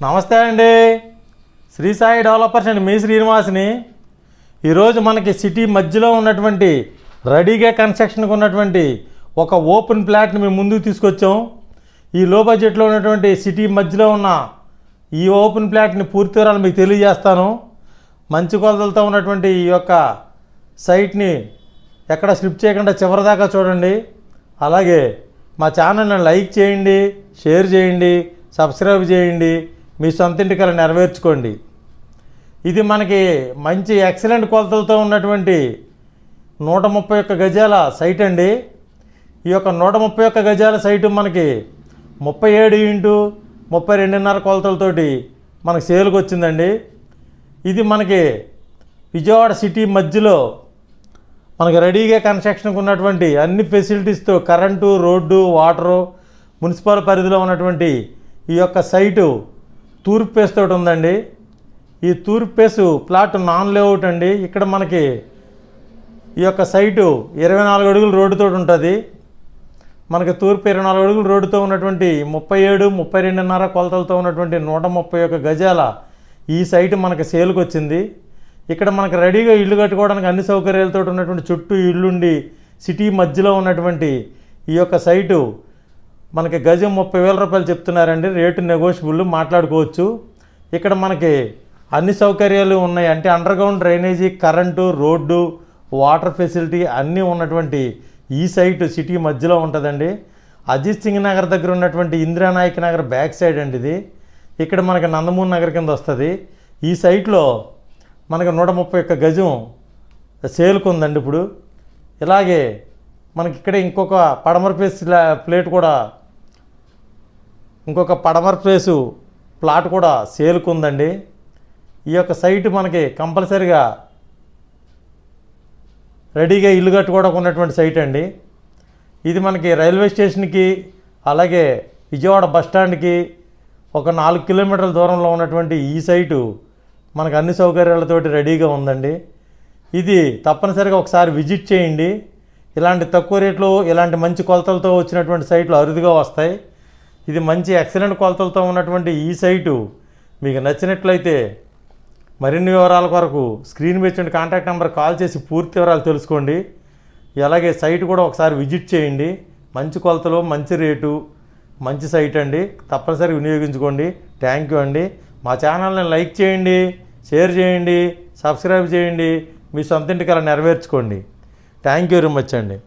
నమస్తే అండి. శ్రీ సాయి డెవలపర్స్ అండి, మీ శ్రీనివాస్ని. ఈరోజు మనకి సిటీ మధ్యలో ఉన్నటువంటి రెడీగా కన్స్ట్రక్షన్కి ఉన్నటువంటి ఒక ఓపెన్ ప్లాట్ని మేము ముందుకు తీసుకొచ్చాం. ఈ లో బడ్జెట్లో ఉన్నటువంటి సిటీ మధ్యలో ఉన్న ఈ ఓపెన్ ప్లాట్ని పూర్తి వివరాలు మీకు తెలియజేస్తాను. మంచి కొలతలతో ఉన్నటువంటి ఈ యొక్క సైట్ని ఎక్కడ స్లిప్ చేయకుండా చివరిదాకా చూడండి. అలాగే మా ఛానల్ని లైక్ చేయండి, షేర్ చేయండి, సబ్స్క్రైబ్ చేయండి, మీ సొంత ఇంటి కల నెరవేర్చుకోండి. ఇది మనకి మంచి ఎక్సలెంట్ కొలతలతో ఉన్నటువంటి 131 గజాల సైట్ అండి. ఈ యొక్క 131 గజాల సైటు మనకి 37x32.5 కొలతలతోటి మనకి సేల్కి వచ్చిందండి. ఇది మనకి విజయవాడ సిటీ మధ్యలో మనకి రెడీగా కన్స్ట్రక్షన్కి ఉన్నటువంటి అన్ని ఫెసిలిటీస్తో కరెంటు, రోడ్డు, వాటరు, మున్సిపల్ పరిధిలో ఉన్నటువంటి ఈ యొక్క సైటు తూర్పు ఫేస్ తోటి ఉందండి. ఈ తూర్పు ఫేసు ప్లాట్ నాన్ లేఅవుట్ అండి. ఇక్కడ మనకి ఈ యొక్క సైటు 24 అడుగుల రోడ్డుతో ఉంటుంది. మనకి తూర్పు 24 అడుగుల రోడ్డుతో ఉన్నటువంటి 37-32.5 కొలతలతో ఉన్నటువంటి 131 గజాల ఈ సైటు మనకి సేల్కి వచ్చింది. ఇక్కడ మనకి రెడీగా ఇల్లు కట్టుకోవడానికి అన్ని సౌకర్యాలతో ఉన్నటువంటి చుట్టూ ఇల్లుండి సిటీ మధ్యలో ఉన్నటువంటి ఈ యొక్క సైటు మనకి గజం 30,000 రూపాయలు చెప్తున్నారండి. రేటు నెగోషియబుల్, మాట్లాడుకోవచ్చు. ఇక్కడ మనకి అన్ని సౌకర్యాలు ఉన్నాయి. అంటే underground drainage, current, road, water facility అన్నీ ఉన్నటువంటి ఈ సైటు సిటీ మధ్యలో ఉంటుందండి. అజిత్ సింగ్ నగర్ దగ్గర ఉన్నటువంటి ఇందిరానాయక్ నగర్ బ్యాక్ సైడ్ అండి ఇది. ఇక్కడ మనకి నందమూరి నగర్ కింద వస్తుంది. ఈ సైట్లో మనకి 131 గజం సేల్కి ఉందండి ఇప్పుడు. ఇలాగే మనకి ఇక్కడ ఇంకొక పడమర ఫేస్ ప్లేట్ కూడా ఇంకొక పడమర ఫేసు ప్లాట్ కూడా సేల్కి ఉందండి. ఈ యొక్క సైటు మనకి కంపల్సరిగా రెడీగా ఇల్లు కట్టుకోవడానికి ఉన్నటువంటి సైట్ అండి. ఇది మనకి రైల్వే స్టేషన్కి అలాగే విజయవాడ బస్టాండ్కి ఒక 4 కిలోమీటర్ల దూరంలో ఉన్నటువంటి ఈ సైటు మనకు అన్ని సౌకర్యాలతోటి రెడీగా ఉందండి. ఇది తప్పనిసరిగా ఒకసారి విజిట్ చేయండి. ఇలాంటి తక్కువ రేట్లో ఇలాంటి మంచి కొలతలతో వచ్చినటువంటి సైట్లు అరుదుగా వస్తాయి. ఇది మంచి ఎక్సలెంట్ కొలతలతో ఉన్నటువంటి ఈ సైటు మీకు నచ్చినట్లయితే మరిన్ని వివరాల కొరకు స్క్రీన్ మీద ఇచ్చిన కాంటాక్ట్ నెంబర్ కాల్ చేసి పూర్తి వివరాలు తెలుసుకోండి. అలాగే సైట్ కూడా ఒకసారి విజిట్ చేయండి. మంచి కొలతలు, మంచి రేటు, మంచి సైట్ అండి. తప్పనిసరిగా వినియోగించుకోండి. థ్యాంక్ యూ అండి. మా ఛానల్ని లైక్ చేయండి, షేర్ చేయండి, సబ్స్క్రైబ్ చేయండి, మీ సొంత ఇంటి కల నెరవేర్చుకోండి. థ్యాంక్ యూ వెరీ మచ్ అండి.